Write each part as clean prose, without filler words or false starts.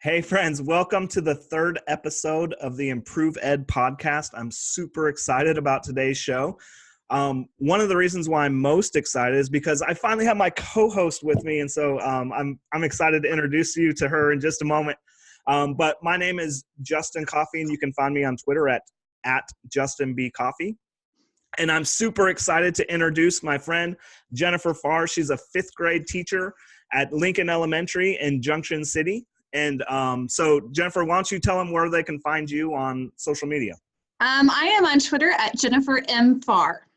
Hey friends, welcome to the third episode of the ImprovED podcast. I'm super excited about today's show. One of the reasons why I'm most excited is because I finally have my co-host with me, and so I'm excited to introduce you to her in just a moment. But my name is Justin Coffey, and you can find me on Twitter at JustinBCoffey. And I'm super excited to introduce my friend Jennifer Farr. She's a fifth grade teacher at Lincoln Elementary in Junction City. And so, Jennifer, why don't you tell them where they can find you on social media? I am on Twitter at Jennifer M. Farr.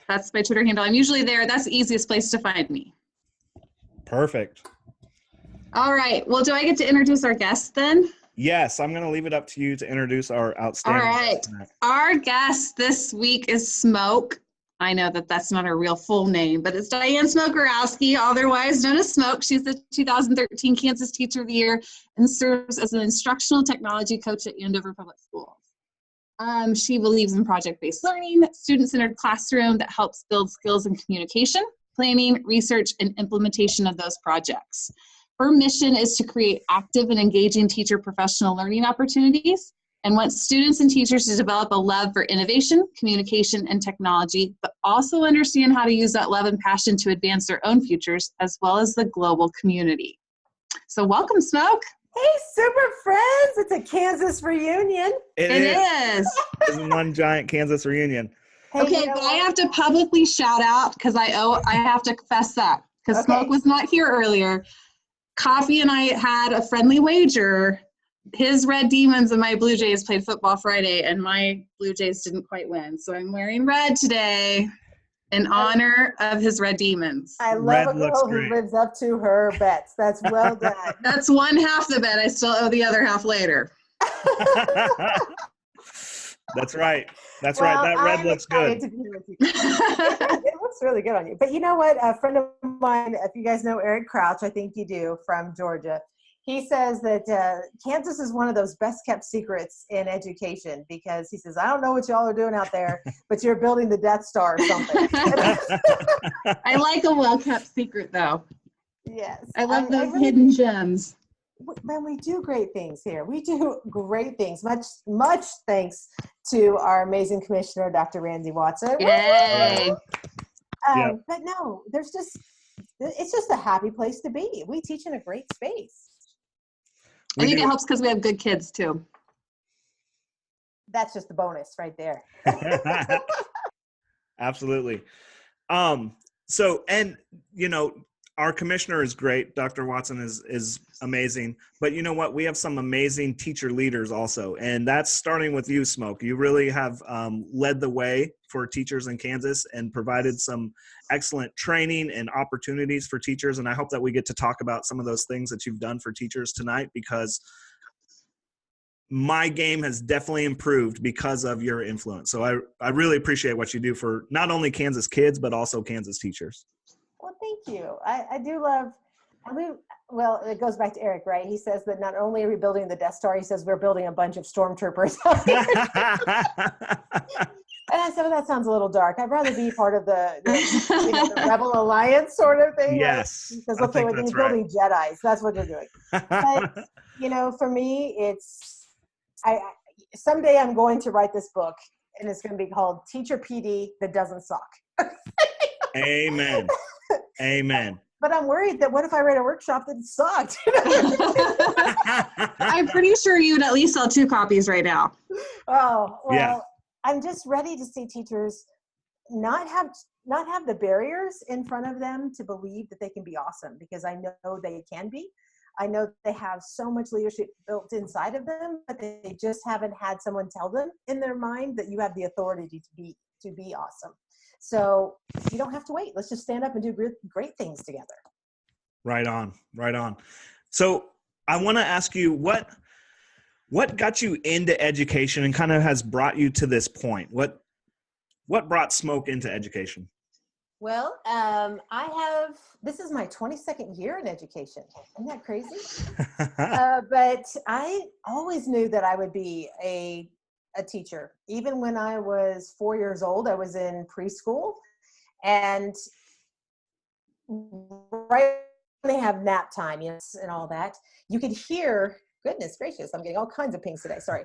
That's my Twitter handle. I'm usually there. That's the easiest place to find me. Perfect. All right. Well, do I get to introduce our guest then? Yes, I'm going to leave it up to you to introduce our outstanding guest tonight. Our guest this week is Smoke. I know that that's not her real full name, but it's Dyane Smokorowski, otherwise known as Smoke. She's the 2013 Kansas Teacher of the Year and serves as an instructional technology coach at Andover Public Schools. She believes in project-based learning, student-centered classroom that helps build skills in communication, planning, research, and implementation of those projects. Her mission is to create active and engaging teacher professional learning opportunities and wants students and teachers to develop a love for innovation, communication, and technology, but also understand how to use that love and passion to advance their own futures as well as the global community. So welcome, Smoke. Hey, super friends. It's a Kansas reunion. It is. It's one giant Kansas reunion. Hey, Okay, but I have to publicly shout out because I have to fess up because Smoke was not here earlier. Coffey and I had a friendly wager. His Red Demons and my Blue Jays played football Friday, and my Blue Jays didn't quite win. So I'm wearing red today in honor of his Red Demons. I love a girl who lives up to her bets. That's well done. That's one half the bet. I still owe the other half later. That's right. That's right. That red looks good. It looks really good on you. But you know what? A friend of mine, if you guys know Eric Crouch, I think you do, from Georgia, he says that Kansas is one of those best kept secrets in education because he says, I don't know what y'all are doing out there, but you're building the Death Star or something. I like a well kept secret though. Yes. I love those hidden gems. Man, we do great things here. We do great things. Much thanks to our amazing commissioner, Dr. Randy Watson. Yay. But no, it's just a happy place to be. We teach in a great space. I think it helps because we have good kids too. That's just the bonus right there. Absolutely. So, and you know, our commissioner is great. Dr. Watson is amazing. But you know what? We have some amazing teacher leaders also. And that's starting with you, Smoke. You really have led the way for teachers in Kansas and provided some excellent training and opportunities for teachers. And I hope that we get to talk about some of those things that you've done for teachers tonight, because my game has definitely improved because of your influence. So I really appreciate what you do for not only Kansas kids, but also Kansas teachers. Well, thank you. Well, it goes back to Eric, right? He says that not only are we building the Death Star, he says we're building a bunch of stormtroopers. And I said, well, that sounds a little dark. I'd rather be part of the Rebel Alliance sort of thing. Yes. Right? He says, okay, when you're building Jedis, that's what you're doing. But, for me, someday I'm going to write this book, and it's going to be called Teacher PD That Doesn't Suck. Amen. Amen. But I'm worried that what if I write a workshop that sucked? I'm pretty sure you'd at least sell 2 copies right now. Oh, well, yeah. I'm just ready to see teachers not have the barriers in front of them to believe that they can be awesome, because I know they can be. I know they have so much leadership built inside of them, but they just haven't had someone tell them in their mind that you have the authority to be awesome. So you don't have to wait. Let's just stand up and do great things together. Right on. Right on. So I want to ask you, what got you into education and kind of has brought you to this point? What brought Smoke into education? Well, this is my 22nd year in education. Isn't that crazy? But I always knew that I would be a teacher. Even when I was 4 years old, I was in preschool, and right when they have nap time, and all that, you could hear Goodness gracious, I'm getting all kinds of pings today. Sorry.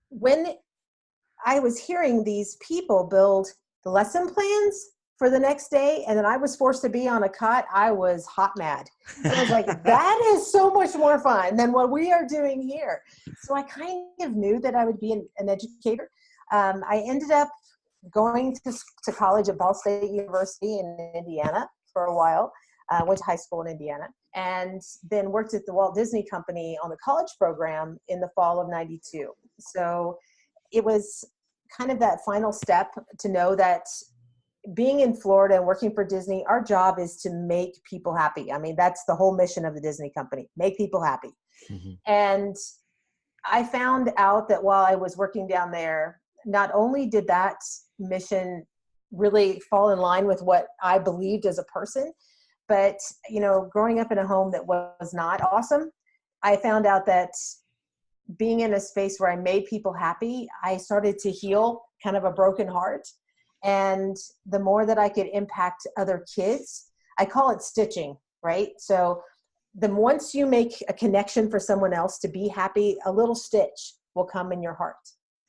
When I was hearing these people build the lesson plans for the next day, and then I was forced to be on a cot, I was hot mad. So I was like, that is so much more fun than what we are doing here. So I kind of knew that I would be an educator. I ended up going to college at Ball State University in Indiana for a while. Went to high school in Indiana, and then worked at the Walt Disney Company on the college program in the fall of '92. So it was kind of that final step to know that being in Florida and working for Disney, our job is to make people happy. I mean, that's the whole mission of the Disney Company, make people happy. Mm-hmm. And I found out that while I was working down there, not only did that mission really fall in line with what I believed as a person, but, you know, growing up in a home that was not awesome, I found out that being in a space where I made people happy, I started to heal kind of a broken heart. And the more that I could impact other kids, I call it stitching, right? So once you make a connection for someone else to be happy, a little stitch will come in your heart.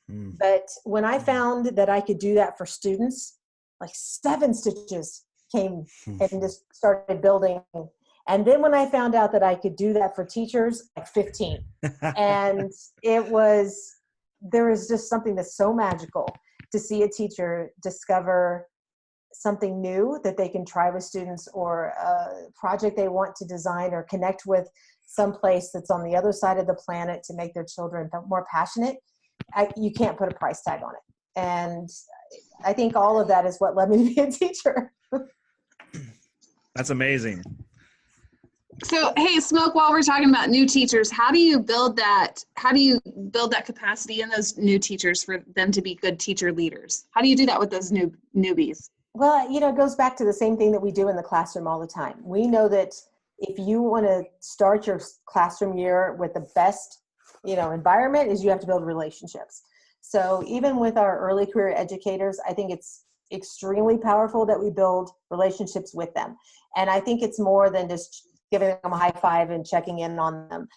Mm. But when I found that I could do that for students, like 7 stitches came and just started building. And then when I found out that I could do that for teachers, like 15. And there was just something that's so magical to see a teacher discover something new that they can try with students, or a project they want to design or connect with someplace that's on the other side of the planet to make their children more passionate. You can't put a price tag on it. And I think all of that is what led me to be a teacher. That's amazing. So, hey, Smoke, while we're talking about new teachers, how do you build that capacity in those new teachers for them to be good teacher leaders? How do you do that with those newbies? Well, you know, it goes back to the same thing that we do in the classroom all the time. We know that if you want to start your classroom year with the best, you know, environment, is you have to build relationships. So even with our early career educators, I think it's extremely powerful that we build relationships with them. And I think it's more than just giving them a high five and checking in on them.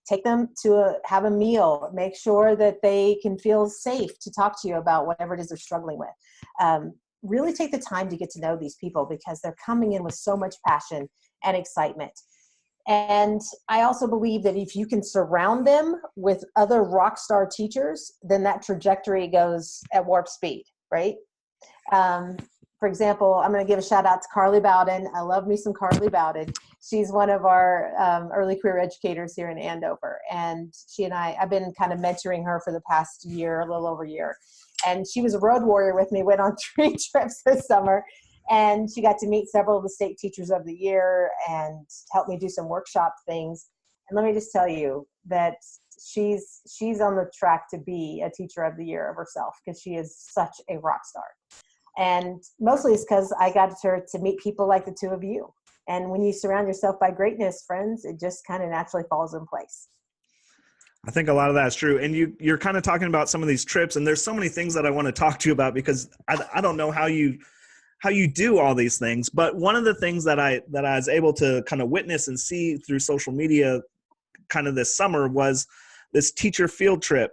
Take them to have a meal. Make sure that they can feel safe to talk to you about whatever it is they're struggling with. Really take the time to get to know these people, because they're coming in with so much passion and excitement. And I also believe that if you can surround them with other rock star teachers, then that trajectory goes at warp speed, right? For example, I'm going to give a shout out to Carly Bowden. I love me some Carly Bowden. She's one of our early career educators here in Andover. And she and I've been kind of mentoring her for the past year, a little over a year. And she was a road warrior with me, went on 3 trips this summer. And she got to meet several of the state teachers of the year and help me do some workshop things. And let me just tell you that she's on the track to be a teacher of the year of herself, because she is such a rock star. And mostly it's because I got her to meet people like the two of you. And when you surround yourself by greatness, friends, it just kind of naturally falls in place. I think a lot of that's true. And you're kind of talking about some of these trips, and there's so many things that I want to talk to you about, because I don't know how you do all these things. But one of the things that I was able to kind of witness and see through social media kind of this summer was this teacher field trip.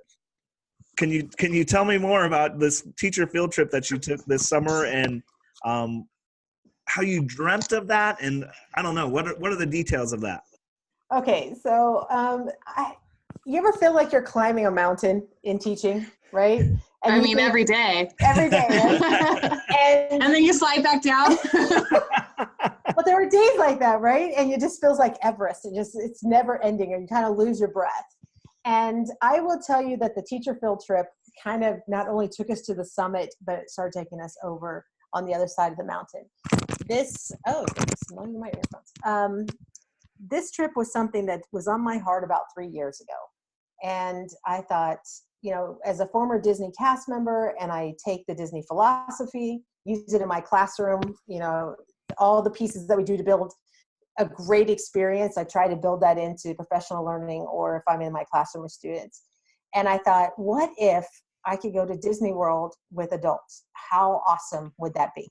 Can you tell me more about this teacher field trip that you took this summer, and how you dreamt of that? And I don't know, what are the details of that? Okay, so you ever feel like you're climbing a mountain in teaching, right? And every day. Every day, right? and then you slide back down. But there were days like that, right? And it just feels like Everest. It's never ending, and you kind of lose your breath. And I will tell you that the teacher field trip kind of not only took us to the summit, but it started taking us over on the other side of the mountain. This trip was something that was on my heart about 3 years ago. And I thought, you know, as a former Disney cast member, and I take the Disney philosophy, use it in my classroom, you know, all the pieces that we do to build a great experience, I try to build that into professional learning, or if I'm in my classroom with students. And I thought, what if I could go to Disney World with adults? How awesome would that be?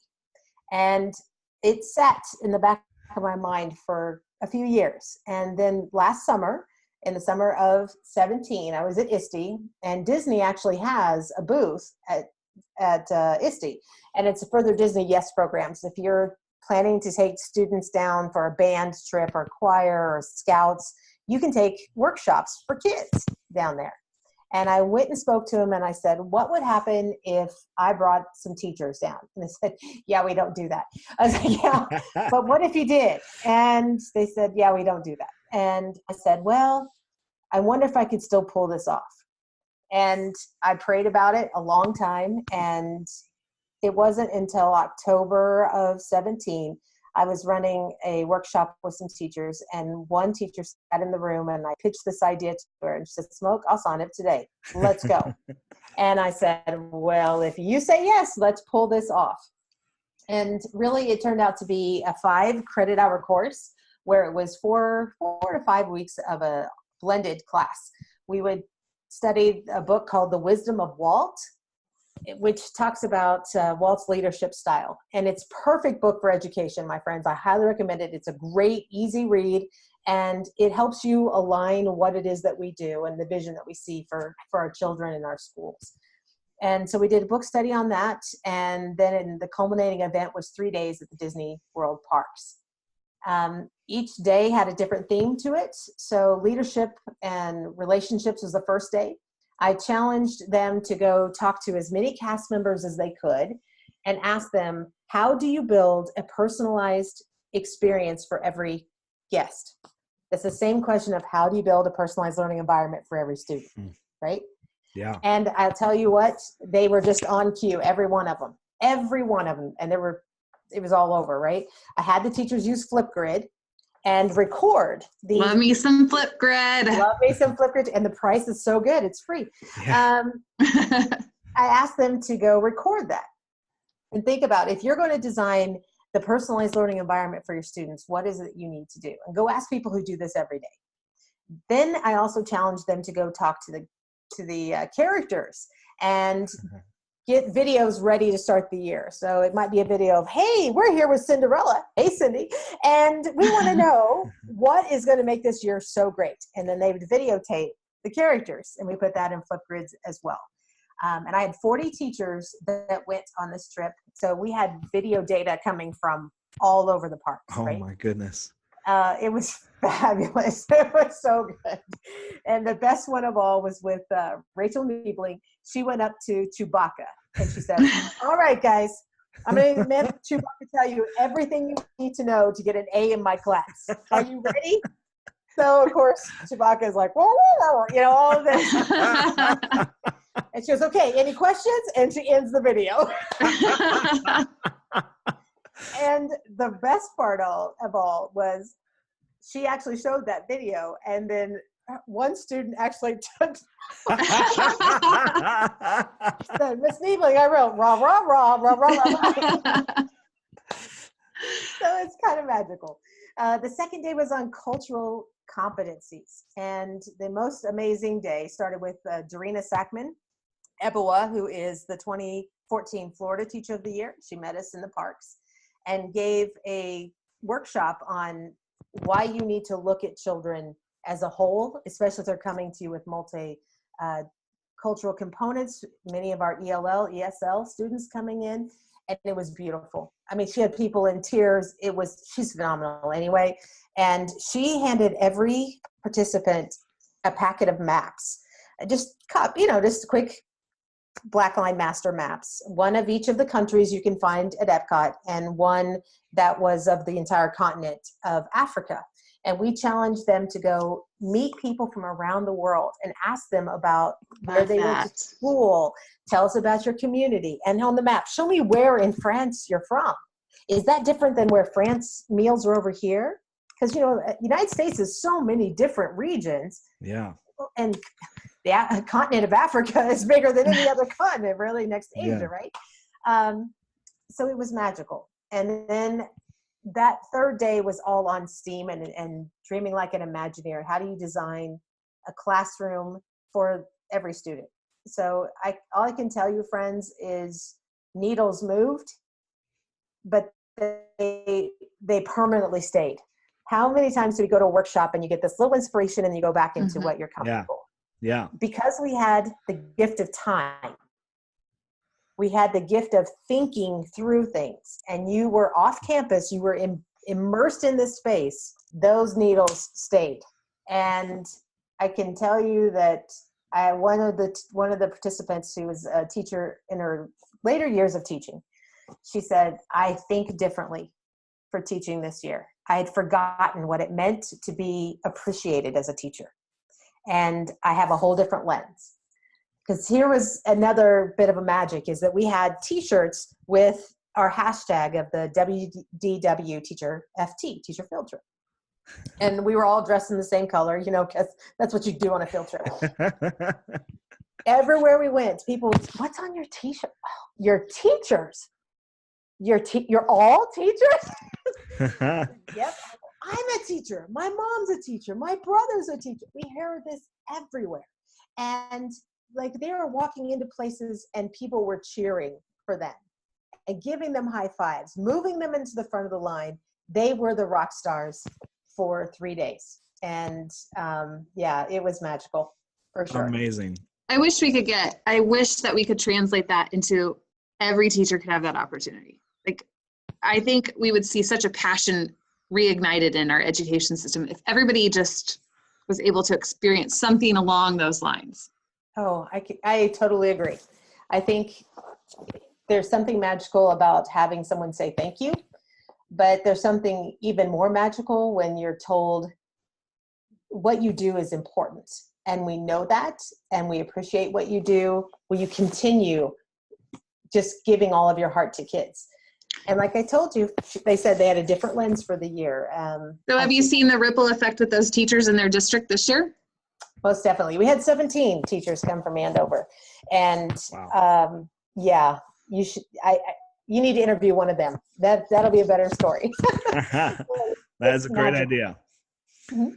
And it sat in the back of my mind for a few years. And then last summer, in the summer of 17. I was at ISTE, and Disney actually has a booth at ISTE, and it's for their Disney Yes programs. If you're planning to take students down for a band trip or choir or scouts, you can take workshops for kids down there. And I went and spoke to him, and I said, what would happen if I brought some teachers down? And they said, yeah, we don't do that. I was like, yeah, but what if you did? And they said, yeah, we don't do that. And I said, well, I wonder if I could still pull this off. And I prayed about it a long time, and it wasn't until October of 17, I was running a workshop with some teachers, and one teacher sat in the room, and I pitched this idea to her, and she said, Smoke, I'll sign it today. Let's go. And I said, well, if you say yes, let's pull this off. And really, it turned out to be a 5 credit hour course where it was 4 to 5 weeks of a blended class. We would study a book called The Wisdom of Walt, which talks about Walt's leadership style. And it's a perfect book for education, my friends. I highly recommend it. It's a great, easy read, and it helps you align what it is that we do and the vision that we see for our children in our schools. And so we did a book study on that, and then the culminating event was 3 days at the Disney World parks. Each day had a different theme to it. So leadership and relationships was the first day. I challenged them to go talk to as many cast members as they could and ask them, how do you build a personalized experience for every guest? It's the same question of how do you build a personalized learning environment for every student, right? Yeah. And I'll tell you what, they were just on cue, every one of them. And it was all over, right? I had the teachers use Flipgrid and record the. Love me some Flipgrid. Love me some Flipgrid, and the price is so good, it's free. Yeah. I asked them to go record that and think about, if you're going to design the personalized learning environment for your students, what is it you need to do? And go ask people who do this every day. Then I also challenged them to go talk to the characters and get videos ready to start the year. So it might be a video of, hey, we're here with Cinderella. Hey, Cindy. And we want to know what is going to make this year so great. And then they would videotape the characters, and we put that in Flipgrids as well. And I had 40 teachers that went on this trip. So we had video data coming from all over the park. Oh, right? my goodness. It was fabulous. It was so good. And the best one of all was with Rachel Niebling. She went up to Chewbacca and she said, all right, guys, I'm going to have Chewbacca tell you everything you need to know to get an A in my class. Are you ready? So, of course, Chewbacca is like, whoa, whoa, whoa, all of this. And she goes, okay, any questions? And she ends the video. And the best part of all was she actually showed that video, and then one student actually took said, Miss Niebling, I wrote rah, rah, rah, rah, rah, rah. So it's kind of magical. The second day was on cultural competencies, and the most amazing day started with Darina Sackman, Ebawa, who is the 2014 Florida Teacher of the Year. She met us in the parks and gave a workshop on why you need to look at children as a whole, especially if they're coming to you with multi-cultural components, many of our ELL, ESL students coming in, and it was beautiful. I mean, she had people in tears. She's phenomenal anyway. And she handed every participant a packet of maps, just quick Black Line Master maps, one of each of the countries you can find at Epcot, and one that was of the entire continent of Africa. And we challenged them to go meet people from around the world and ask them about where they went to school. Tell us about your community. And on the map, show me where in France you're from. Is that different than where France meals are over here? Because, United States is so many different regions. Yeah. And the continent of Africa is bigger than any other continent, really, next to Asia, right? So it was magical. And then that third day was all on STEAM and dreaming like an Imagineer. How do you design a classroom for every student? So all I can tell you, friends, is needles moved, but they permanently stayed. How many times do we go to a workshop and you get this little inspiration and you go back into what you're comfortable? Yeah. Because we had the gift of time. We had the gift of thinking through things, and you were off campus, you were immersed in this space, those needles stayed. And I can tell you that one of the participants who was a teacher in her later years of teaching, she said, I think differently for teaching this year. I had forgotten what it meant to be appreciated as a teacher. And I have a whole different lens. Because here was another bit of a magic, is that we had t-shirts with our hashtag of the WDW teacher FT, teacher field trip. And we were all dressed in the same color, because that's what you do on a field trip. Everywhere we went, people would, what's on your t-shirt? Oh, your teachers. You're all teachers? Yep. I'm a teacher. My mom's a teacher. My brother's a teacher. We hear this everywhere. And like, they were walking into places and people were cheering for them and giving them high fives, moving them into the front of the line. They were the rock stars for 3 days. And it was magical for sure. Amazing. I wish that we could translate that into every teacher could have that opportunity. Like, I think we would see such a passion reignited in our education system if everybody just was able to experience something along those lines. Oh, I totally agree. I think there's something magical about having someone say thank you, but there's something even more magical when you're told what you do is important. And we know that, and we appreciate what you do. Will you continue just giving all of your heart to kids? And like I told you, they said they had a different lens for the year. So have you seen the ripple effect with those teachers in their district this year? Most definitely. We had 17 teachers come from Andover. And wow. You should. You need to interview one of them. That'll be a better story. That is a great idea. Mm-hmm.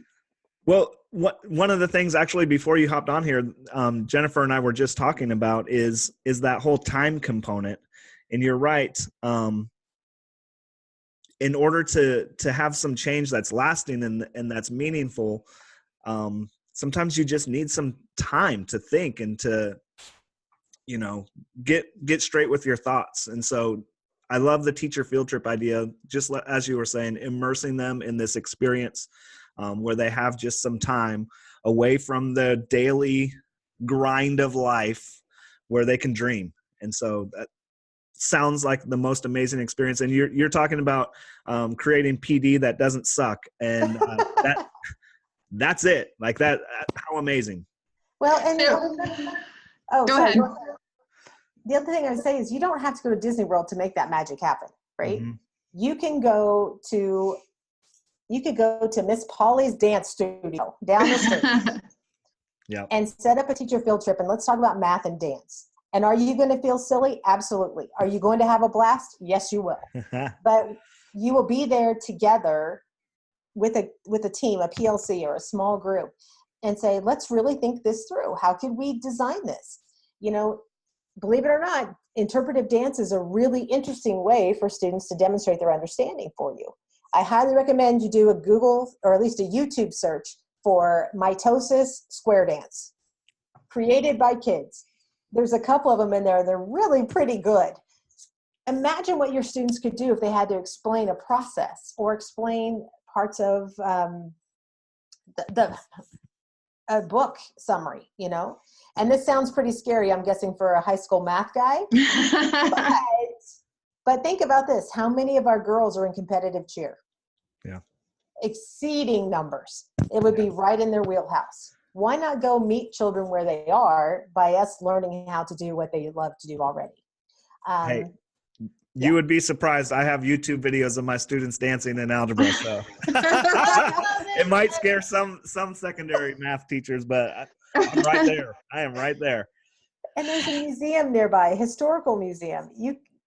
Well, one of the things actually before you hopped on here, Jennifer and I were just talking about is that whole time component. And you're right. In order to have some change that's lasting and that's meaningful, sometimes you just need some time to think and to, get straight with your thoughts. And so I love the teacher field trip idea, just as you were saying, immersing them in this experience where they have just some time away from the daily grind of life where they can dream. And so that sounds like the most amazing experience. And you're talking about creating PD that doesn't suck. And that's it. Like that, how amazing. Well, and go ahead. The other thing I would say is you don't have to go to Disney World to make that magic happen, right? Mm-hmm. You could go to Miss Polly's dance studio down the street. Yeah. And set up a teacher field trip, and let's talk about math and dance. And are you going to feel silly? Absolutely. Are you going to have a blast? Yes, you will. But you will be there together with a team, a PLC or a small group, and say, let's really think this through. How could we design this? Believe it or not, interpretive dance is a really interesting way for students to demonstrate their understanding for you. I highly recommend you do a Google or at least a YouTube search for mitosis square dance, created by kids. There's a couple of them in there. They're really pretty good. Imagine what your students could do if they had to explain a process or explain parts of a book summary, And this sounds pretty scary, I'm guessing, for a high school math guy. But think about this. How many of our girls are in competitive cheer? Yeah. Exceeding numbers. It would be right in their wheelhouse. Why not go meet children where they are by us learning how to do what they love to do already? You would be surprised. I have YouTube videos of my students dancing in algebra, so it might scare some secondary math teachers, but I'm right there. I am right there. And there's a museum nearby, a historical museum.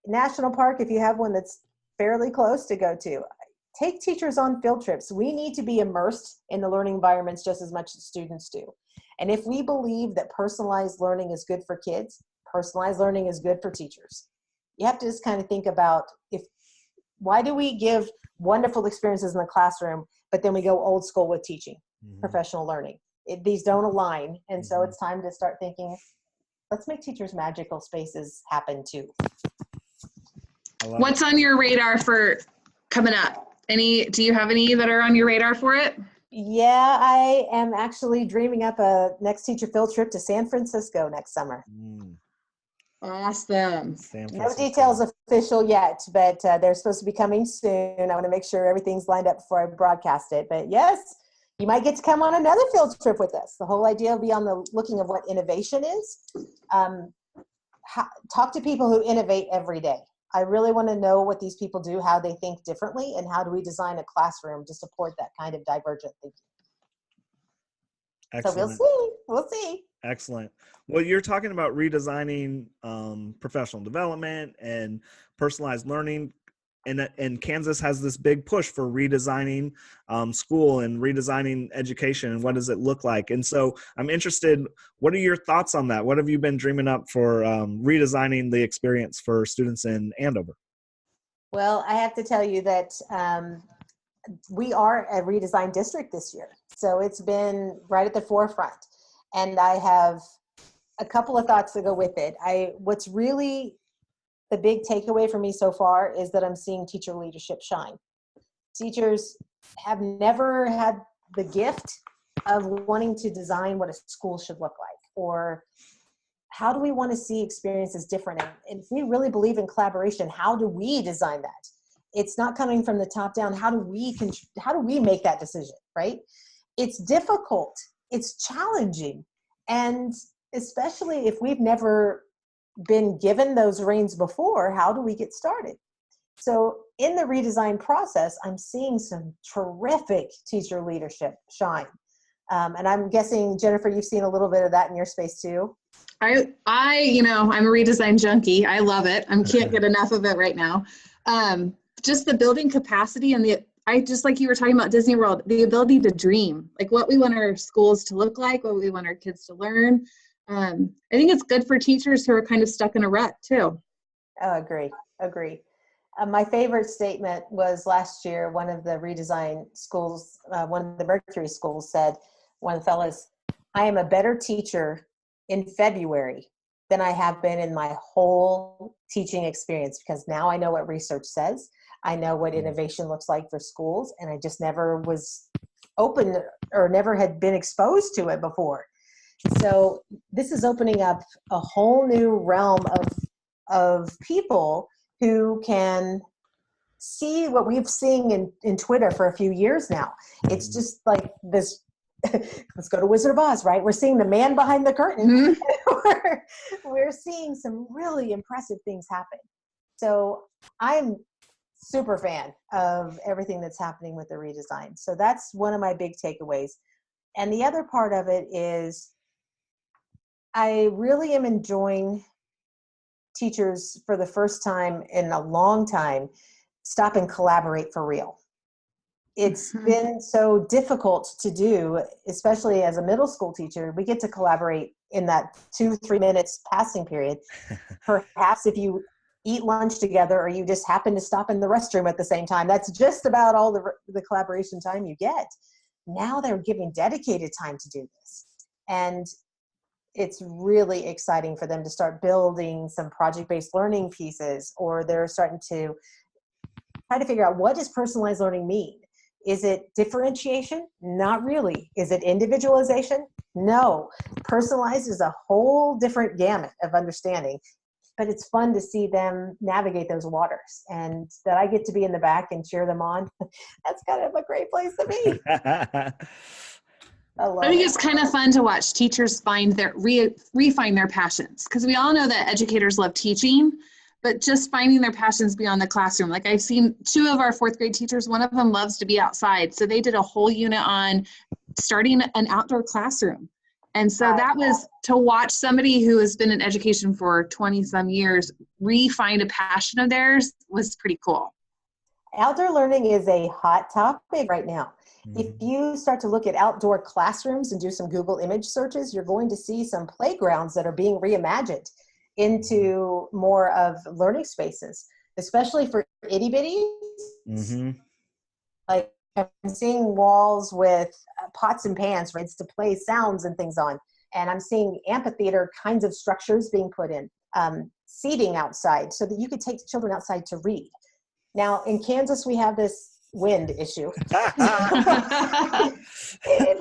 National Park, if you have one that's fairly close to go to. Take teachers on field trips. We need to be immersed in the learning environments just as much as students do. And if we believe that personalized learning is good for kids, personalized learning is good for teachers. You have to just kind of think about why do we give wonderful experiences in the classroom, but then we go old school with teaching, Mhm. professional learning. These don't align. And so Mhm. it's time to start thinking, let's make teachers' magical spaces happen too. I love What's on your radar for coming up? Do you have any that are on your radar for it? Yeah, I am actually dreaming up a next teacher field trip to San Francisco next summer. Awesome. San No Francisco. details official yet, but they're supposed to be coming soon. I want to make sure everything's lined up before I broadcast it. But yes, you might get to come on another field trip with us. The whole idea will be on the looking of what innovation is. Talk to people who innovate every day. I really want to know what these people do, how they think differently, and how do we design a classroom to support that kind of divergent thinking. Excellent. So we'll see. Excellent. Well, you're talking about redesigning professional development and personalized learning, and Kansas has this big push for redesigning school and redesigning education, and what does it look like? And so I'm interested, what are your thoughts on that? What have you been dreaming up for redesigning the experience for students in Andover? Well, I have to tell you that we are a redesign district this year. So it's been right at the forefront. And I have a couple of thoughts to go with it. What's really the big takeaway for me so far is that I'm seeing teacher leadership shine. Teachers have never had the gift of wanting to design what a school should look like, or how do we want to see experiences different? And if we really believe in collaboration, how do we design that? It's not coming from the top down. How do we make that decision, right? It's difficult. It's challenging. And especially if we've never been given those reins before, how do we get started? So in the redesign process, I'm seeing some terrific teacher leadership shine. And I'm guessing, Jennifer, you've seen a little bit of that in your space too. I'm a redesign junkie. I love it. I can't get enough of it right now. Just the building capacity and just like you were talking about Disney World, the ability to dream, like what we want our schools to look like, what we want our kids to learn. I think it's good for teachers who are kind of stuck in a rut too. Oh, agree. My favorite statement was last year, one of the redesign schools, one of the Mercury schools said, one of the fellows, I am a better teacher in February than I have been in my whole teaching experience, because now I know what research says. I know what innovation looks like for schools, and I just never was open or never had been exposed to it before. So this is opening up a whole new realm of people who can see what we've seen in Twitter for a few years now. It's just like this, let's go to Wizard of Oz, right? We're seeing the man behind the curtain. Mm-hmm. we're seeing some really impressive things happen. So I'm super fan of everything that's happening with the redesign. So that's one of my big takeaways. And the other part of it is I really am enjoying teachers for the first time in a long time stop and collaborate for real. It's been so difficult to do, especially as a middle school teacher. We get to collaborate in that 2-3 minutes passing period. Perhaps if you eat lunch together or you just happen to stop in the restroom at the same time, that's just about all the collaboration time you get. Now they're giving dedicated time to do this. And it's really exciting for them to start building some project-based learning pieces, or they're starting to try to figure out, what does personalized learning mean? Is it differentiation? Not really. Is it individualization? No. Personalized is a whole different gamut of understanding, but it's fun to see them navigate those waters, and that I get to be in the back and cheer them on. That's kind of a great place to be. I think it's kind of fun to watch teachers refine their passions, because we all know that educators love teaching, but just finding their passions beyond the classroom. Like I've seen 2 of our 4th grade teachers, one of them loves to be outside. So they did a whole unit on starting an outdoor classroom. And so that was to watch somebody who has been in education for 20 some years refine a passion of theirs was pretty cool. Outdoor learning is a hot topic right now. If you start to look at outdoor classrooms and do some Google image searches, you're going to see some playgrounds that are being reimagined into more of learning spaces, especially for itty bitties. Like I'm seeing walls with pots and pans, right, to play sounds and things on. And I'm seeing amphitheater kinds of structures being put in, seating outside so that you could take the children outside to read. Now, in Kansas, we have this wind issue. It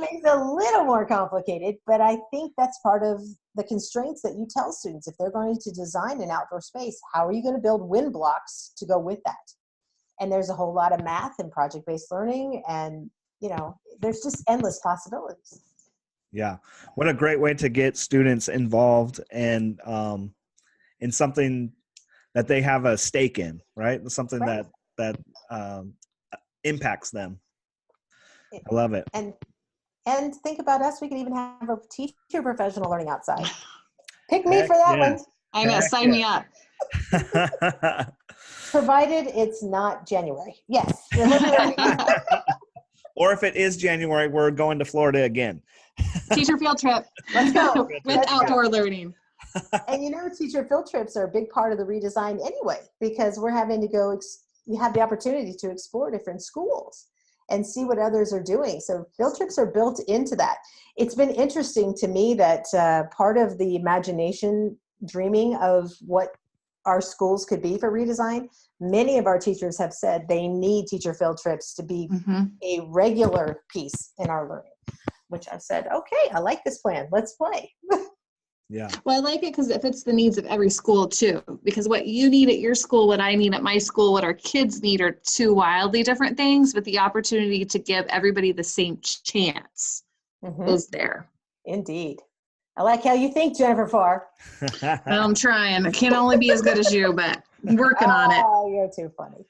makes it a little more complicated, but I think that's part of the constraints that you tell students. If they're going to design an outdoor space, how are you going to build wind blocks to go with that? And there's a whole lot of math and project-based learning, and there's just endless possibilities. Yeah. What a great way to get students involved and in something that they have a stake in, right? Something Right. that impacts them. I love it. And think about us, we could even have a teacher professional learning outside. Pick me for that one. I know, sign me up. Provided it's not January. Yes. Or if it is January, we're going to Florida again. Teacher field trip. Let's go. With outdoor learning. And teacher field trips are a big part of the redesign anyway, because we're having to go, you have the opportunity to explore different schools and see what others are doing. So field trips are built into that. It's been interesting to me that part of the imagination dreaming of what our schools could be for redesign, many of our teachers have said they need teacher field trips to be a regular piece in our learning, which I've said, okay, I like this plan. Let's play. Yeah. Well, I like it because it fits the needs of every school too, because what you need at your school, what I need at my school, what our kids need are two wildly different things, but the opportunity to give everybody the same chance is there. Indeed. I like how you think, Jennifer Farr. I'm trying. I can't only be as good as you, but I'm working on it. Oh, you're too funny.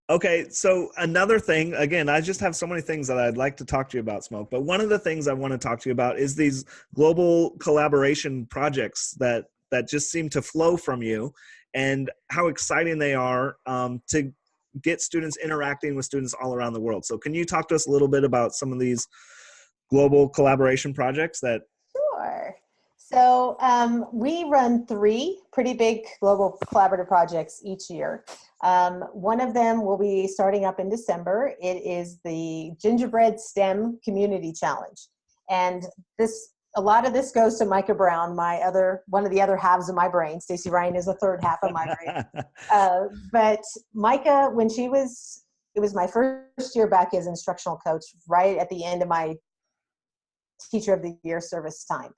Okay, so another thing, again, I just have so many things that I'd like to talk to you about, Smoke, but one of the things I want to talk to you about is these global collaboration projects that just seem to flow from you, and how exciting they are to get students interacting with students all around the world. So can you talk to us a little bit about some of these global collaboration projects that? Sure. So we run 3 pretty big global collaborative projects each year. One of them will be starting up in December. It is the Gingerbread STEM Community Challenge. And a lot of this goes to Micah Brown, one of the other halves of my brain. Stacey Ryan is the third half of my brain. But Micah, it was my first year back as instructional coach, right at the end of my Teacher of the Year service time.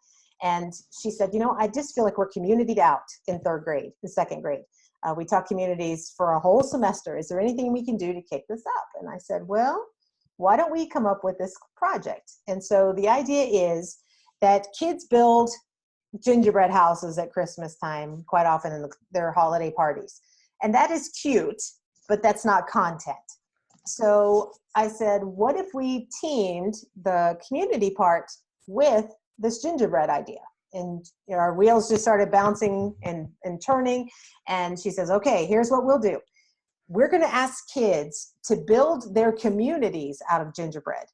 And she said, I just feel like we're communitied out in second grade. We taught communities for a whole semester. Is there anything we can do to kick this up? And I said, well, why don't we come up with this project? And so the idea is that kids build gingerbread houses at Christmas time quite often in their holiday parties. And that is cute, but that's not content. So I said, what if we teamed the community part with this gingerbread idea? And our wheels just started bouncing and turning. And she says, okay, here's what we'll do. We're going to ask kids to build their communities out of gingerbread.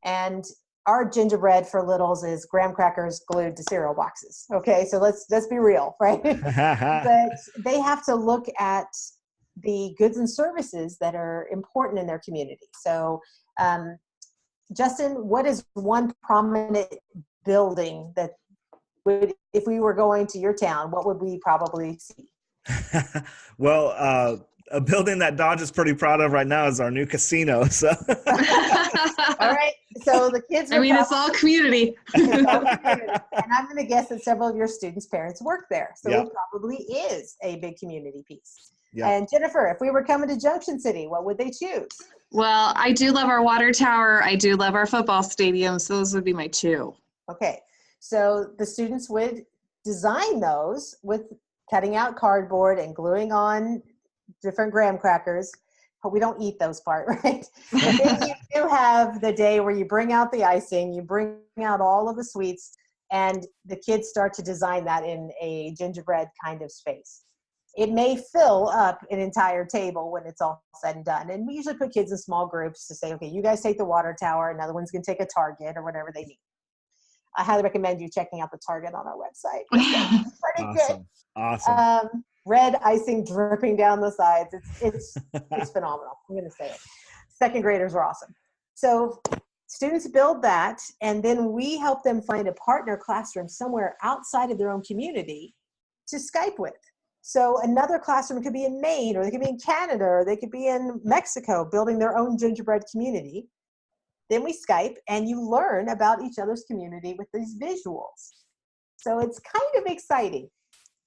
And our gingerbread for littles is graham crackers glued to cereal boxes. Okay, so let's be real, right? But they have to look at the goods and services that are important in their community. So, Justin, what is one prominent building that if we were going to your town, what would we probably see? Well, a building that Dodge is pretty proud of right now is our new casino. So, all right. So the kids. It's all community. It's all community. And I'm going to guess that several of your students' parents work there. So it probably is a big community piece. Yeah. And Jennifer, if we were coming to Junction City, what would they choose? Well, I do love our water tower. I do love our football stadium. So those would be my 2. Okay. So the students would design those with cutting out cardboard and gluing on different graham crackers, but we don't eat those part, right? But then you do have the day where you bring out the icing, you bring out all of the sweets, and the kids start to design that in a gingerbread kind of space. It may fill up an entire table when it's all said and done. And we usually put kids in small groups to say, okay, you guys take the water tower, another one's going to take a Target or whatever they need. I highly recommend you checking out the Target on our website. It's pretty good. Awesome. Red icing dripping down the sides. It's phenomenal. I'm going to say it. Second graders are awesome. So students build that, and then we help them find a partner classroom somewhere outside of their own community to Skype with. So another classroom could be in Maine, or they could be in Canada, or they could be in Mexico, building their own gingerbread community. Then we Skype, and you learn about each other's community with these visuals. So it's kind of exciting.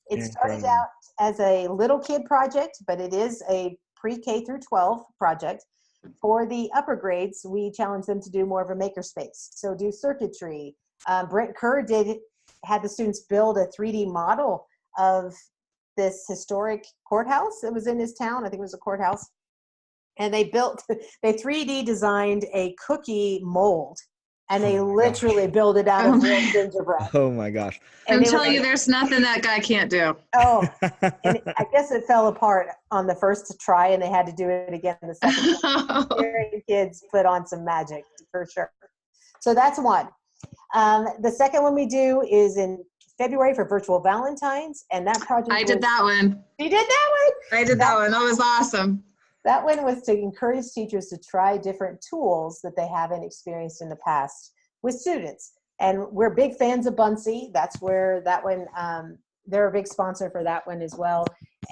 It started out as a little kid project, but it is a pre-K through 12 project. For the upper grades, we challenge them to do more of a makerspace. So do circuitry. Brent Kerr had the students build a 3D model of this historic courthouse that was in his town. I think it was a courthouse. And they 3D designed a cookie mold. And they literally built it out of real gingerbread. Oh my gosh. I'm telling you, there's nothing that guy can't do. Oh, and I guess it fell apart on the first try, and they had to do it again the second time. Very kids put on some magic for sure. So that's one. The second one we do is in February for Virtual Valentines, and that project I did that one. You did that one? I did that one. That was awesome. That one was to encourage teachers to try different tools that they haven't experienced in the past with students. And we're big fans of Bunsey. That's where that one, they're a big sponsor for that one as well.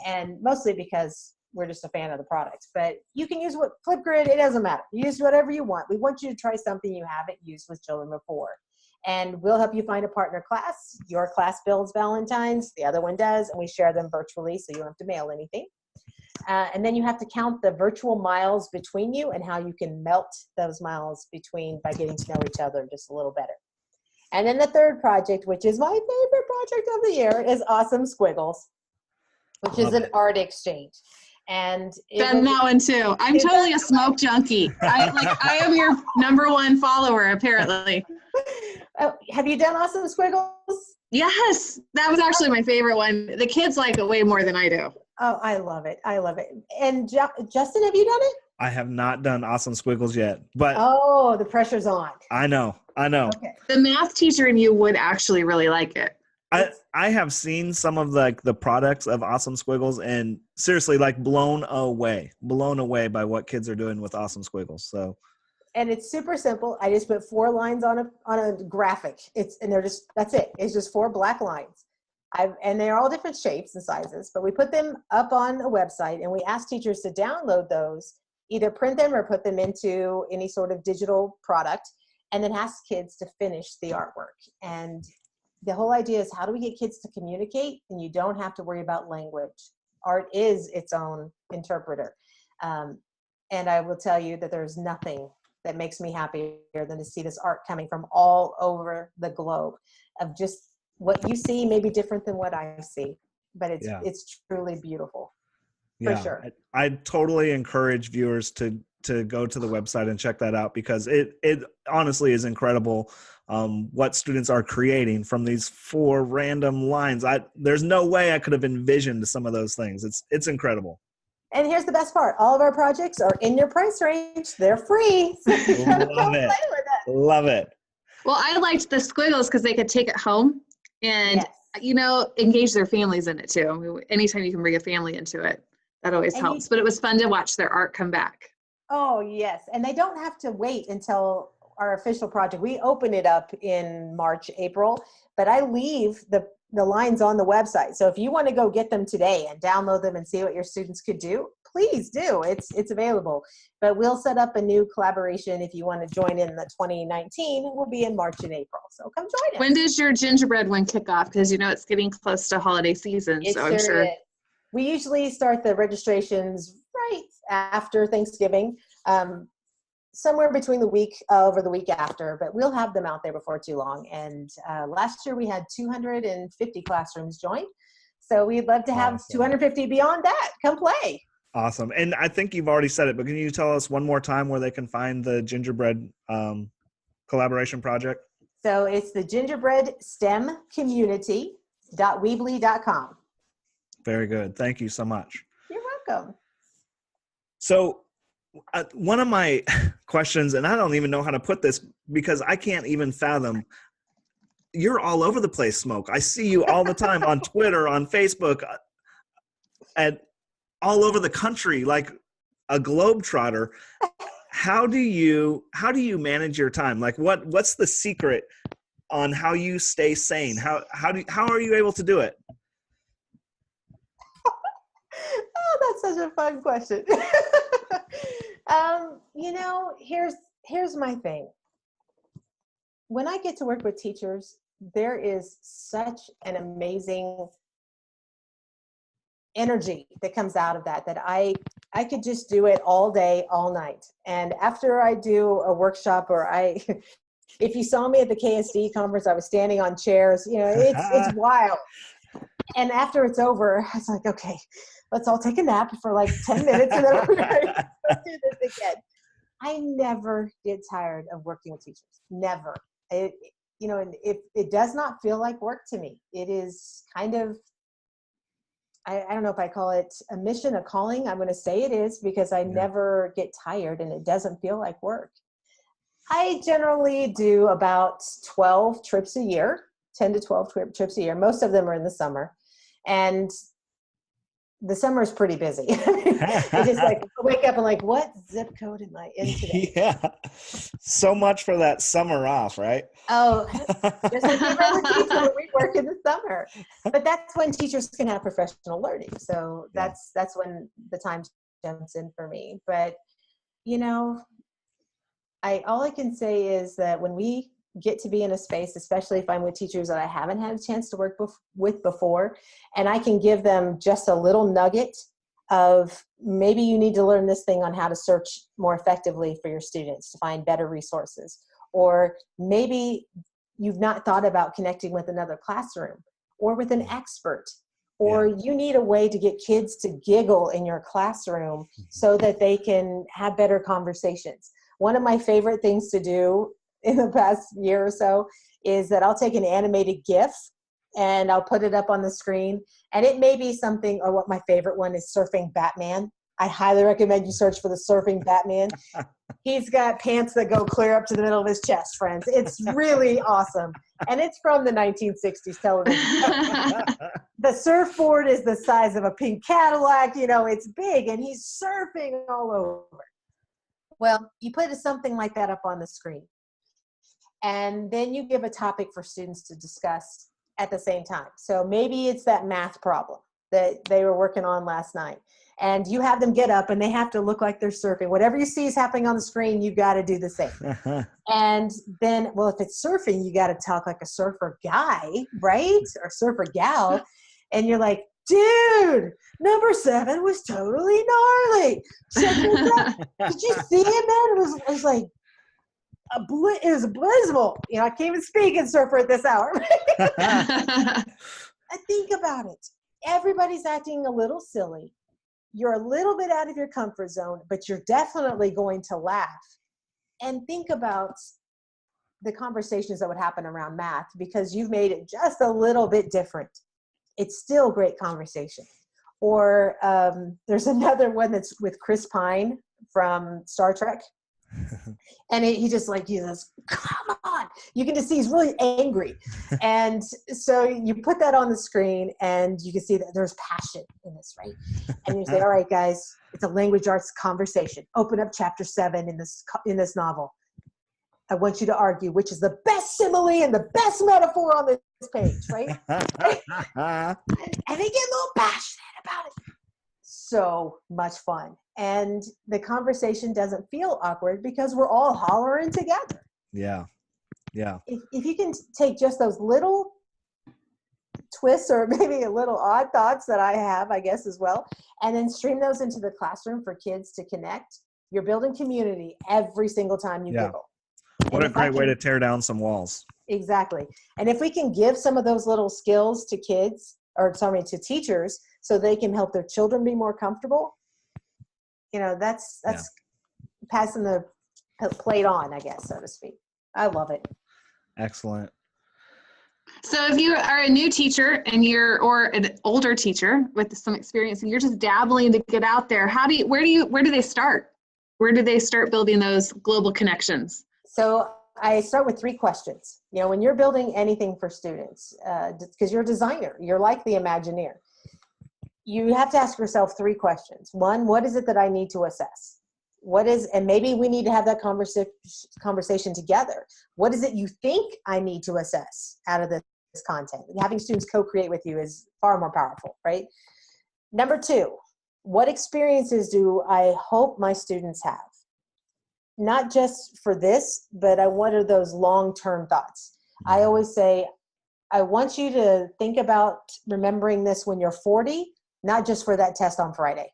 And mostly because we're just a fan of the product. But you can use Flipgrid, it doesn't matter. Use whatever you want. We want you to try something you haven't used with children before. And we'll help you find a partner class. Your class builds Valentines, the other one does, and we share them virtually so you don't have to mail anything. And then you have to count the virtual miles between you and how you can melt those miles between by getting to know each other just a little better. And then the third project, which is my favorite project of the year, is Awesome Squiggles, which is an art exchange. And done that one too. I'm totally a smoke junkie. I am your #1 follower, apparently. Have you done Awesome Squiggles? Yes, that was actually my favorite one. The kids like it way more than I do. Oh, I love it. I love it. And Justin, have you done it? I have not done Awesome Squiggles yet, but oh, the pressure's on. I know. Okay. The math teacher in you would actually really like it. I have seen some of the products of Awesome Squiggles, and seriously, like blown away by what kids are doing with Awesome Squiggles. So, and it's super simple. I just put 4 lines on a graphic. That's it. It's just 4 black lines. And they're all different shapes and sizes, but we put them up on a website, and we ask teachers to download those, either print them or put them into any sort of digital product, and then ask kids to finish the artwork. And the whole idea is, how do we get kids to communicate? And you don't have to worry about language. Art is its own interpreter. And I will tell you that there's nothing that makes me happier than to see this art coming from all over the globe, of just what you see may be different than what I see, but it's truly beautiful. For sure. I totally encourage viewers to go to the website and check that out, because it honestly is incredible what students are creating from these 4 random lines. There's no way I could have envisioned some of those things. It's incredible. And here's the best part. All of our projects are in your price range. They're free. So Love it. Love it. Well, I liked the squiggles because they could take it home and, engage their families in it too. I mean, anytime you can bring a family into it, that always helps. But it was fun to watch their art come back. Oh, yes. And they don't have to wait until our official project. We open it up in March, April, but I leave the lines on the website. So if you want to go get them today and download them and see what your students could do, please do. It's available. But we'll set up a new collaboration if you want to join in the 2019. We'll be in March and April. So come join us. When does your gingerbread one kick off? Because it's getting close to holiday season. So I'm sure. Is. We usually start the registrations right after Thanksgiving, somewhere between over the week after, but we'll have them out there before too long. And last year we had 250 classrooms join. So we'd love to have 250 beyond that. Come play. Awesome. And I think you've already said it, but can you tell us one more time where they can find the gingerbread collaboration project? So it's the gingerbreadstemcommunity.weebly.com. Very good. Thank you so much. You're welcome. So one of my questions, and I don't even know how to put this because I can't even fathom, you're all over the place, Smoke. I see you all the time on Twitter, on Facebook, and all over the country like a globetrotter. how do you manage your time? Like what's the secret on how you stay sane? How are you able to do it? Oh, that's such a fun question. Here's my thing. When I get to work with teachers, there is such an amazing energy that comes out of that I could just do it all day, all night. And after I do a workshop, or if you saw me at the KSD conference, I was standing on chairs, it's wild. And after it's over, I was like, okay, let's all take a nap for like 10 minutes and then we're going to do this again. I never get tired of working with teachers. Never. And if it does not feel like work to me, it is kind of, I don't know if I call it a mission, a calling. I'm going to say it is, because I never get tired and it doesn't feel like work. I generally do about 12 trips a year, 10 to 12 trips a year. Most of them are in the summer. And the summer is pretty busy. I just wake up and what zip code am I in today? Yeah. So much for that summer off, right? Oh, just like every other teacher, we work in the summer. But that's when teachers can have professional learning. So that's when the time jumps in for me. But, all I can say is that when we get to be in a space, especially if I'm with teachers that I haven't had a chance to work with before, and I can give them just a little nugget of maybe you need to learn this thing on how to search more effectively for your students to find better resources, or maybe you've not thought about connecting with another classroom or with an expert, or you need a way to get kids to giggle in your classroom so that they can have better conversations. One of my favorite things to do in the past year or so is that I'll take an animated GIF and I'll put it up on the screen, and it may be something, or what my favorite one is, surfing Batman. I highly recommend you search for the surfing Batman. He's got pants that go clear up to the middle of his chest, friends. It's really awesome. And it's from the 1960s television. The surfboard is the size of a pink Cadillac, it's big, and he's surfing all over. Well, you put something like that up on the screen, and then you give a topic for students to discuss at the same time. So maybe it's that math problem that they were working on last night, and you have them get up and they have to look like they're surfing. Whatever you see is happening on the screen, you've got to do the same. And then, well, if it's surfing, you got to talk like a surfer guy, right? Or surfer gal. And you're like, dude, number 7 was totally gnarly. Check this out. Did you see it, man? It was like, it was abysmal. I can't even speak in surfer at this hour. I think about it. Everybody's acting a little silly. You're a little bit out of your comfort zone, but you're definitely going to laugh. And think about the conversations that would happen around math, because you've made it just a little bit different. It's still great conversation. Or there's another one that's with Chris Pine from Star Trek. And he just he says, come on. You can just see he's really angry. And so you put that on the screen and you can see that there's passion in this, right? And you say, all right, guys, it's a language arts conversation. Open up chapter 7 in this novel. I want you to argue which is the best simile and the best metaphor on this page, right? And they get a little passionate about it. So much fun. And the conversation doesn't feel awkward because we're all hollering together. Yeah. Yeah. If you can take just those little twists, or maybe a little odd thoughts that I have, I guess, as well, and then stream those into the classroom for kids to connect, you're building community every single time you giggle. What a great way to tear down some walls. Exactly. And if we can give some of those little skills to to teachers, so they can help their children be more comfortable, that's passing the plate on, I guess, so to speak. I love it. Excellent. So if you are a new teacher or an older teacher with some experience and you're just dabbling to get out there, where do they start? Where do they start building those global connections? So I start with 3 questions. When you're building anything for students, because you're a designer, you're like the Imagineer. You have to ask yourself 3 questions. 1, what is it that I need to assess? And maybe we need to have that conversation together. What is it you think I need to assess out of this content? Having students co-create with you is far more powerful, right? Number 2, what experiences do I hope my students have? Not just for this, but what are those long-term thoughts? I always say, I want you to think about remembering this when you're 40, not just for that test on Friday.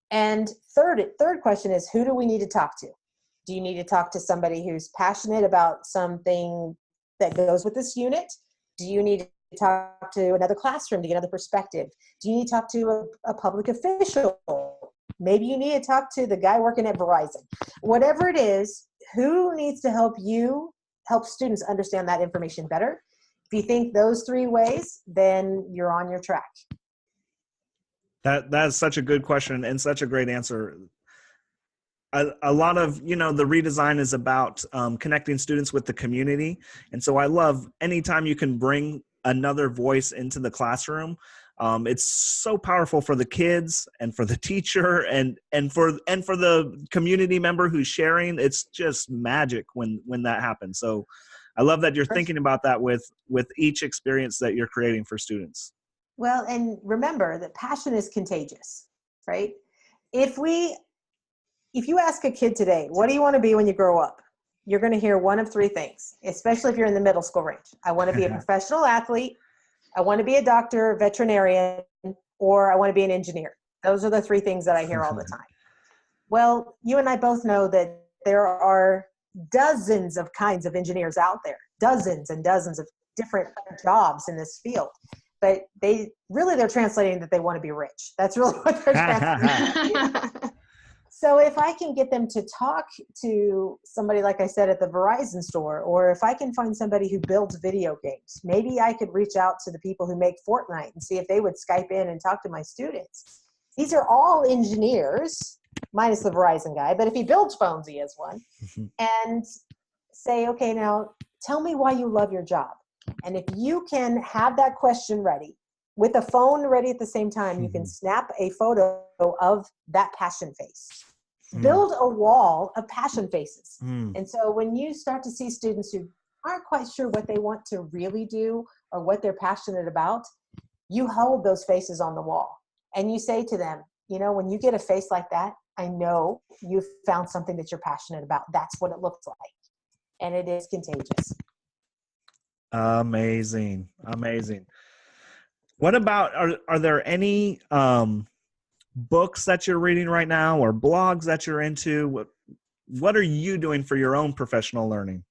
And third question is, who do we need to talk to? Do you need to talk to somebody who's passionate about something that goes with this unit? Do you need to talk to another classroom to get another perspective? Do you need to talk to a public official? Maybe you need to talk to the guy working at Verizon. Whatever it is, who needs to help students understand that information better? If you think those 3 ways, then you're on your track. That is such a good question and such a great answer. A lot of, the redesign is about connecting students with the community. And so I love anytime you can bring another voice into the classroom. It's so powerful for the kids and for the teacher and for the community member who's sharing. It's just magic when that happens. So I love that you're thinking about that with each experience that you're creating for students. Well, and remember that passion is contagious, right? If you ask a kid today, what do you want to be when you grow up? You're going to hear one of 3 things, especially if you're in the middle school range. I want to be a professional athlete, I want to be a doctor, veterinarian, or I want to be an engineer. Those are the 3 things that I hear all the time. Well, you and I both know that there are dozens of kinds of engineers out there, dozens and dozens of different jobs in this field. But they're translating that they want to be rich. That's really what they're translating. So if I can get them to talk to somebody, like I said, at the Verizon store, or if I can find somebody who builds video games, maybe I could reach out to the people who make Fortnite and see if they would Skype in and talk to my students. These are all engineers, minus the Verizon guy, but if he builds phones, he is one. And say, okay, now tell me why you love your job. And if you can have that question ready, with a phone ready at the same time, you can snap a photo of that passion face. Build a wall of passion faces. And so when you start to see students who aren't quite sure what they want to really do or what they're passionate about, you hold those faces on the wall. And you say to them, when you get a face like that, I know you've found something that you're passionate about. That's what it looks like. And it is contagious. Amazing. What about, are there any books that you're reading right now or blogs that you're into? What are you doing for your own professional learning?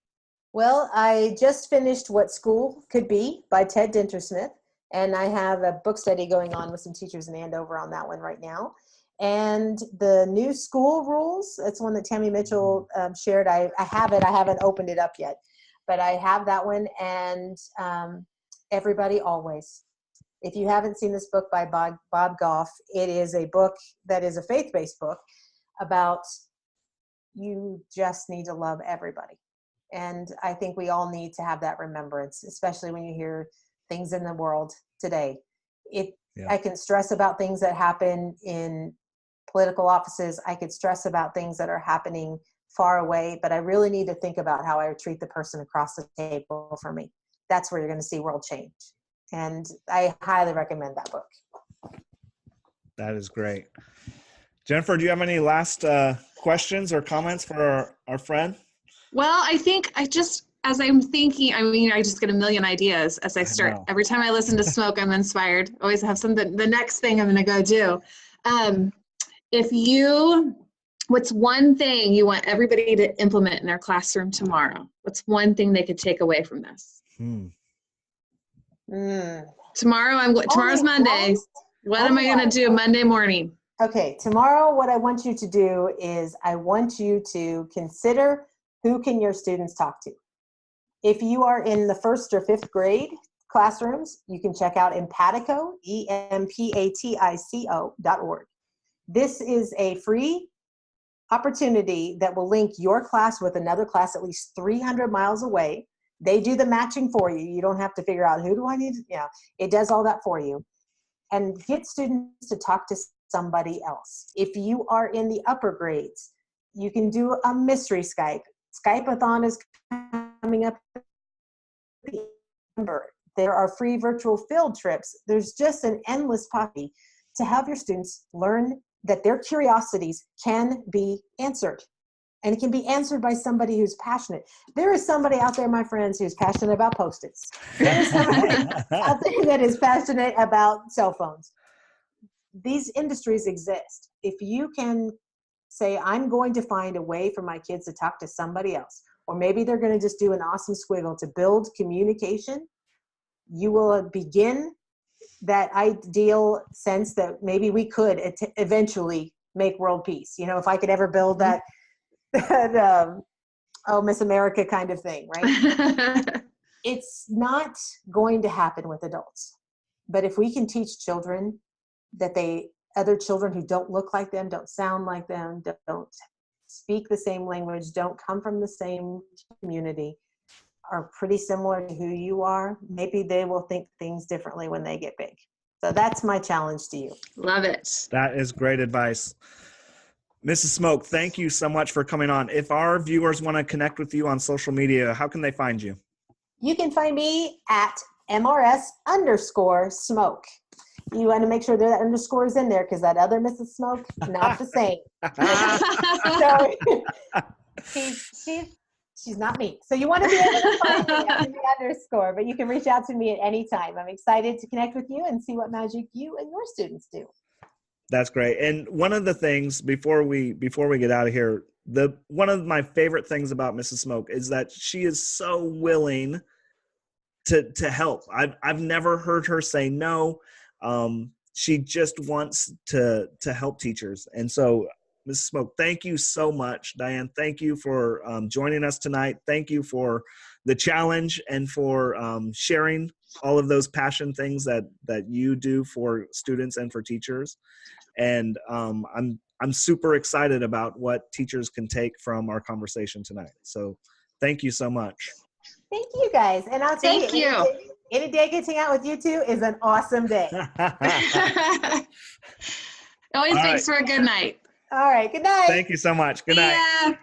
Well, I just finished What School Could Be by Ted Dintersmith, and I have a book study going on with some teachers in Andover on that one right now. And the new school rules, that's one that Tammy Mitchell shared. I have it. I haven't opened it up yet, but I have that one. And Everybody Always. If you haven't seen this book by Bob Goff, it is a book that is a faith-based book about you just need to love everybody. And I think we all need to have that remembrance, especially when you hear things in the world today. I can stress about things that happen in political offices. I could stress about things that are happening far away, but I really need to think about how I treat the person across the table for me. That's where you're going to see world change. And I highly recommend that book. That is great. Jennifer, do you have any last questions or comments for our friend? Well, I think as I'm thinking, I just get a million ideas as I start. Every time I listen to Smoke, I'm inspired. Always have something, the next thing I'm going to go do. What's one thing you want everybody to implement in their classroom tomorrow? What's one thing they could take away from this? Tomorrow's Monday. What am I going to do Monday morning? Okay, tomorrow what I want you to do is I want you to consider who can your students talk to. If you are in the 1st or 5th grade classrooms, you can check out Empatico, EMPATICO.org. This is a free opportunity that will link your class with another class at least 300 miles away. They do the matching for you. You don't have to figure out who do I need. It does all that for you. And get students to talk to somebody else. If you are in the upper grades, you can do a mystery Skype. Skype-a-thon is coming up in December. There are free virtual field trips. There's just an endless possibility to have your students learn that their curiosities can be answered. And it can be answered by somebody who's passionate. There is somebody out there, my friends, who's passionate about Post-its. There is somebody out there that is passionate about cell phones. These industries exist. If you can say, I'm going to find a way for my kids to talk to somebody else, or maybe they're going to just do an awesome squiggle to build communication, you will begin that ideal sense that maybe we could eventually make world peace. You know, if I could ever build that Miss America kind of thing, right? It's not going to happen with adults. But if we can teach children that other children who don't look like them, don't sound like them, don't speak the same language, don't come from the same community, are pretty similar to who you are, maybe they will think things differently when they get big. So that's my challenge to you. Love it. That is great advice. Mrs. Smoke, thank you so much for coming on. If our viewers want to connect with you on social media, how can they find you? You can find me at MRS_Smoke. You want to make sure that underscore is in there because that other Mrs. Smoke, not the same. So she's not me. So you want to be able to find me under the underscore, but you can reach out to me at any time. I'm excited to connect with you and see what magic you and your students do. That's great. And one of the things before we get out of here, one of my favorite things about Mrs. Smoke is that she is so willing to help. I've never heard her say no. She just wants to help teachers. And so, Mrs. Smoke, thank you so much. Dyane, thank you for joining us tonight. Thank you for the challenge and for sharing all of those passion things that you do for students and for teachers. And I'm super excited about what teachers can take from our conversation tonight. So thank you so much. Thank you guys. And I'll tell you, any day getting out with you two is an awesome day. Always makes for a good night. All right. Good night. Thank you so much. Good night. Yeah.